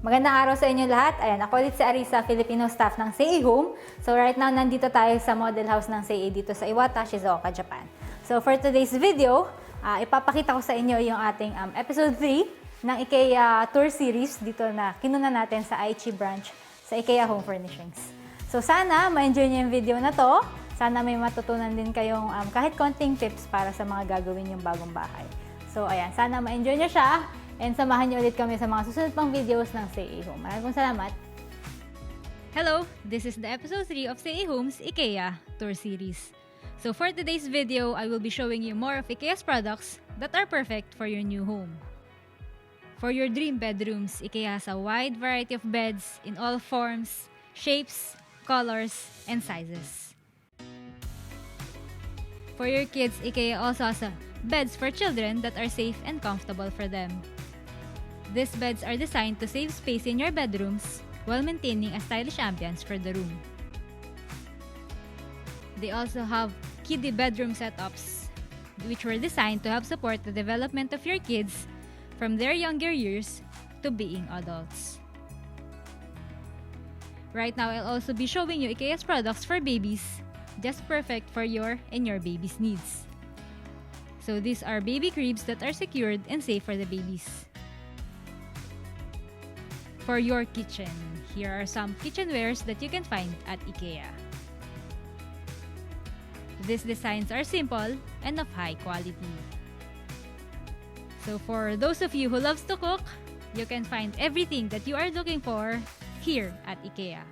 Magandang araw sa inyo lahat. Ayan, ako ulit si Arisa, Filipino staff ng Ikea Home. So right now, nandito tayo sa model house ng Ikea dito sa Iwata, Shizuoka, Japan. So for today's video, ipapakita ko sa inyo yung ating episode 3 ng Ikea Tour Series dito na kinuna natin sa Aichi branch sa Ikea Home Furnishings. So sana ma-enjoy niyo yung video na to. Sana may matutunan din kayong kahit konting tips para sa mga gagawin yung bagong bahay. So ayan, sana ma-enjoy niyo siya. And samahan niyo ulit kami sa mga susunod pang videos ng Ikea Home. Maraming salamat! Hello! This is the episode 3 of Ikea Home's Ikea Tour Series. So for today's video, I will be showing you more of Ikea's products that are perfect for your new home. For your dream bedrooms, Ikea has a wide variety of beds in all forms, shapes, colors, and sizes. For your kids, Ikea also has beds for children that are safe and comfortable for them. These beds are designed to save space in your bedrooms while maintaining a stylish ambience for the room. They also have kiddie bedroom setups, which were designed to help support the development of your kids from their younger years to being adults. Right now, I'll also be showing you Ikea's products for babies, just perfect for your and your baby's needs. So these are baby cribs that are secured and safe for the babies. For your kitchen, here are some kitchenwares that you can find at Ikea. These designs are simple and of high quality. So for those of you who loves to cook, you can find everything that you are looking for here at Ikea.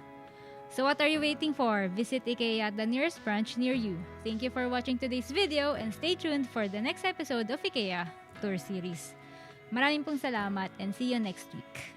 So what are you waiting for? Visit Ikea at the nearest branch near you. Thank you for watching today's video and stay tuned for the next episode of Ikea Tour Series. Maraming pong salamat and see you next week.